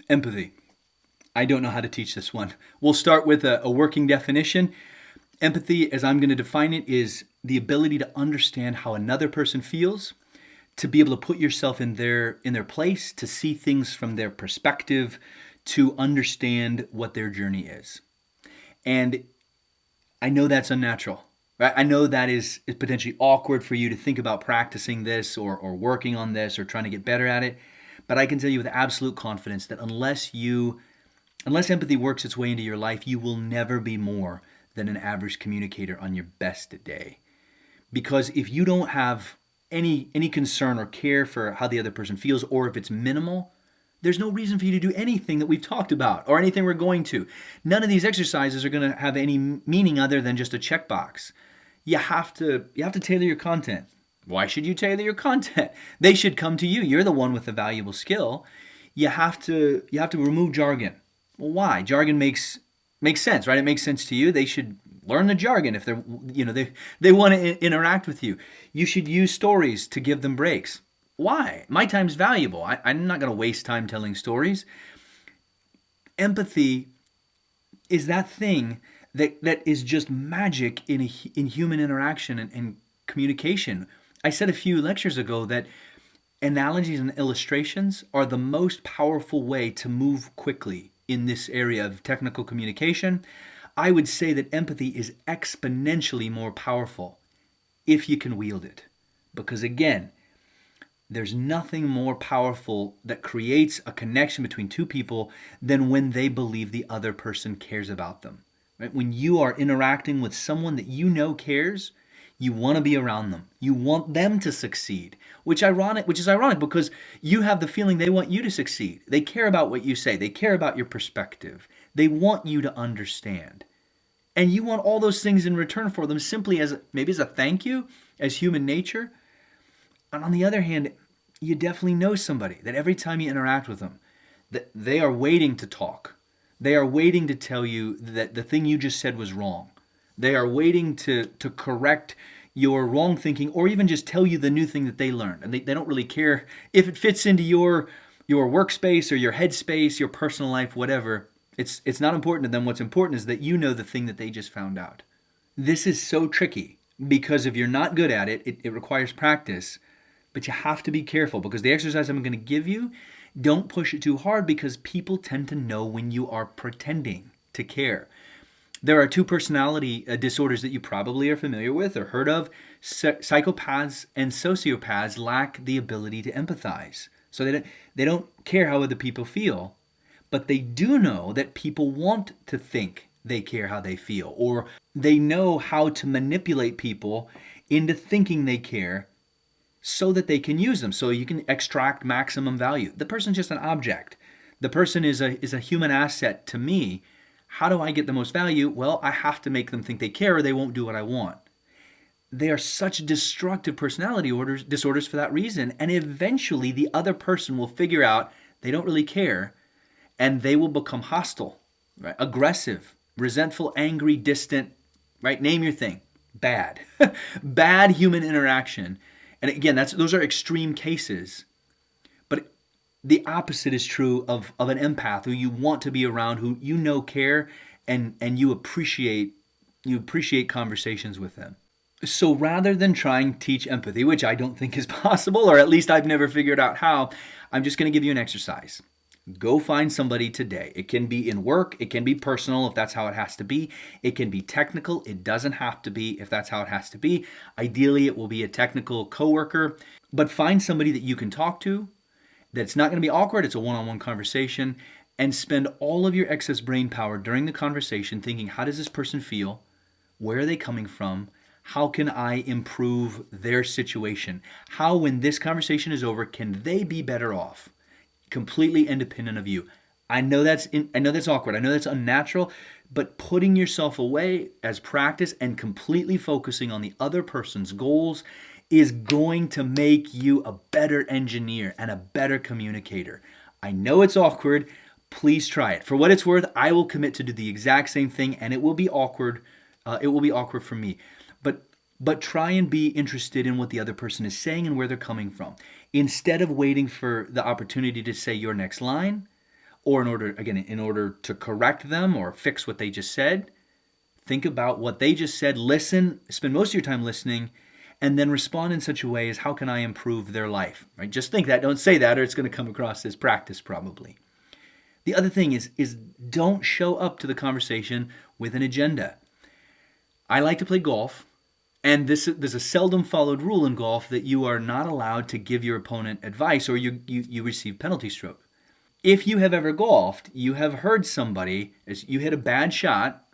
Empathy. I don't know how to teach this one. We'll start with a working definition. Empathy, as I'm going to define it, is the ability to understand how another person feels, to be able to put yourself in their place, to see things from their perspective, to understand what their journey is. And I know that's unnatural. Right? I know that is potentially awkward for you to think about practicing this or working on this or trying to get better at it. But I can tell you with absolute confidence that unless empathy works its way into your life, you will never be more than an average communicator on your best day. Because if you don't have any concern or care for how the other person feels, or if it's minimal, there's no reason for you to do anything that we've talked about or anything we're going to. None of these exercises are going to have any meaning other than just a checkbox. You have to tailor your content. Why should you tailor your content? They should come to you. You're the one with the valuable skill. You have to remove jargon. Well, why? Jargon makes sense, right? It makes sense to you. They should learn the jargon if they want to interact with you. You should use stories to give them breaks. Why? My time's valuable. I'm not going to waste time telling stories. Empathy is that thing that is just magic in human interaction and communication. I said a few lectures ago that analogies and illustrations are the most powerful way to move quickly in this area of technical communication. I would say that empathy is exponentially more powerful if you can wield it. Because again, there's nothing more powerful that creates a connection between two people than when they believe the other person cares about them. Right? When you are interacting with someone that you know cares, you want to be around them. You want them to succeed, which is ironic because you have the feeling they want you to succeed. They care about what you say. They care about your perspective. They want you to understand. And you want all those things in return for them simply as maybe as a thank you, as human nature. And on the other hand, you definitely know somebody that every time you interact with them, that they are waiting to talk. They are waiting to tell you that the thing you just said was wrong. They are waiting to correct your wrong thinking or even just tell you the new thing that they learned. And they don't really care if it fits into your workspace or your headspace, your personal life, whatever. It's not important to them. What's important is that you know the thing that they just found out. This is so tricky because if you're not good at it, it requires practice. But you have to be careful because the exercise I'm going to give you, don't push it too hard because people tend to know when you are pretending to care. There are two personality disorders that you probably are familiar with or heard of. Psychopaths and sociopaths lack the ability to empathize. So they don't care how other people feel, but they do know that people want to think they care how they feel, or they know how to manipulate people into thinking they care so that they can use them, so you can extract maximum value. The person's just an object. The person is a human asset to me. How do I get the most value? Well, I have to make them think they care or they won't do what I want. They are such destructive personality disorders for that reason. And eventually the other person will figure out they don't really care and they will become hostile, right? Aggressive, resentful, angry, distant, right? Name your thing. Bad. Bad human interaction. And again, those are extreme cases. But the opposite is true of an empath who you want to be around, who you know care and you appreciate conversations with them. So rather than trying to teach empathy, which I don't think is possible, or at least I've never figured out how, I'm just going to give you an exercise. Go find somebody today. It can be in work. It can be personal if that's how it has to be. It can be technical. It doesn't have to be if that's how it has to be. Ideally, it will be a technical coworker. But find somebody that you can talk to, that's not going to be awkward. It's a one-on-one conversation. And spend all of your excess brain power during the conversation thinking, how does this person feel? Where are they coming from? How can I improve their situation? How, when this conversation is over, can they be better off? Completely independent of you. I know that's awkward. I know that's unnatural, but putting yourself away as practice and completely focusing on the other person's goals is going to make you a better engineer and a better communicator. I know it's awkward. Please try it. For what it's worth, I will commit to do the exact same thing, and it will be awkward. It will be awkward for me. But try and be interested in what the other person is saying and where they're coming from. Instead of waiting for the opportunity to say your next line or in order to correct them or fix what they just said, think about what they just said, listen, spend most of your time listening, and then respond in such a way as how can I improve their life, right? Just think that, don't say that, or it's going to come across as practice probably. The other thing is don't show up to the conversation with an agenda. I like to play golf, and there's a seldom followed rule in golf that you are not allowed to give your opponent advice or you receive penalty stroke. If you have ever golfed, you have heard somebody, as you hit a bad shot,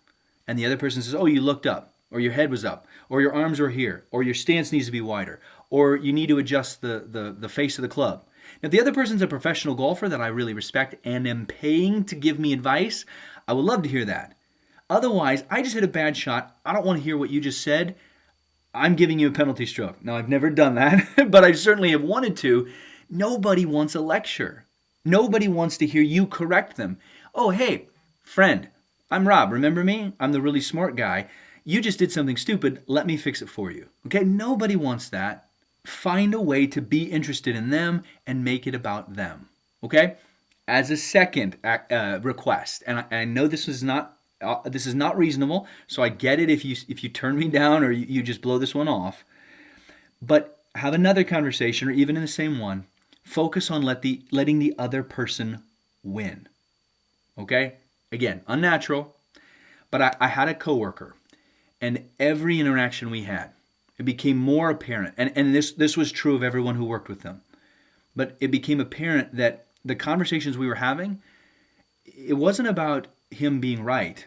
and the other person says, oh, you looked up, or your head was up, or your arms were here, or your stance needs to be wider, or you need to adjust the face of the club. Now, if the other person's a professional golfer that I really respect and am paying to give me advice, I would love to hear that. Otherwise, I just hit a bad shot. I don't want to hear what you just said. I'm giving you a penalty stroke. Now, I've never done that, but I certainly have wanted to. Nobody wants a lecture. Nobody wants to hear you correct them. Oh, hey, friend, I'm Rob. Remember me? I'm the really smart guy. You just did something stupid. Let me fix it for you. Okay? Nobody wants that. Find a way to be interested in them and make it about them. Okay? As a second request, and I know this is not reasonable, so I get it if you turn me down or you just blow this one off. But have another conversation, or even in the same one, focus on letting the other person win. Okay? Again, unnatural, but I had a coworker, and every interaction we had, it became more apparent, and this was true of everyone who worked with them, but it became apparent that the conversations we were having, it wasn't about him being right.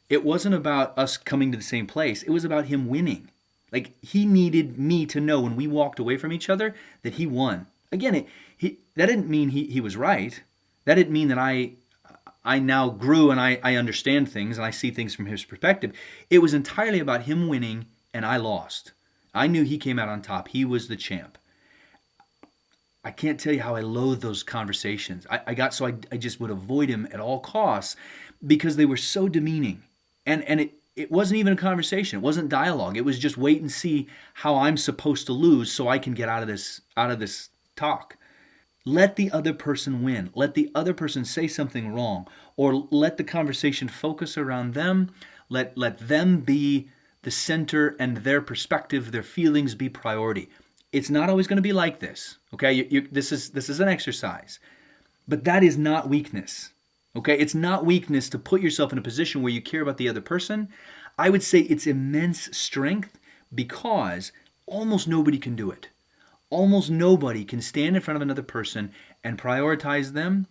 It wasn't about us coming to the same place. It was about him winning. Like, he needed me to know when we walked away from each other that he won. Again, that didn't mean he was right. That didn't mean that I now grew and I understand things and I see things from his perspective. It was entirely about him winning and I lost. I knew he came out on top. He was the champ. I can't tell you how I loathe those conversations. I just would avoid him at all costs because they were so demeaning. And it wasn't even a conversation. It wasn't dialogue. It was just wait and see how I'm supposed to lose so I can get out of this talk. Let the other person win. Let the other person say something wrong, or let the conversation focus around them. Let them be the center and their perspective, their feelings be priority. It's not always going to be like this. Okay, this is an exercise, but that is not weakness. Okay, it's not weakness to put yourself in a position where you care about the other person. I would say it's immense strength because almost nobody can do it. Almost nobody can stand in front of another person and prioritize them.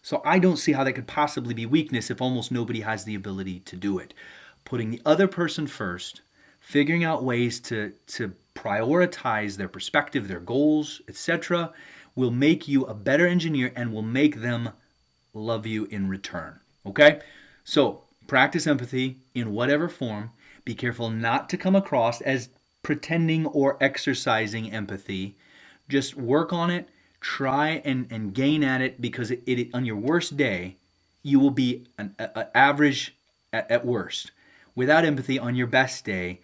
So I don't see how that could possibly be weakness if almost nobody has the ability to do it. Putting the other person first, figuring out ways to prioritize their perspective, their goals, etc., will make you a better engineer and will make them love you in return. Okay? So practice empathy in whatever form. Be careful not to come across as pretending or exercising empathy. Just work on it. Try and gain at it, because it on your worst day, you will be an average at worst. Without empathy, on your best day,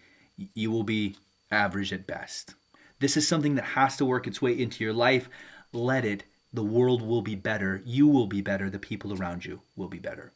you will be average at best. This is something that has to work its way into your life. Let it. The world will be better. You will be better. The people around you will be better.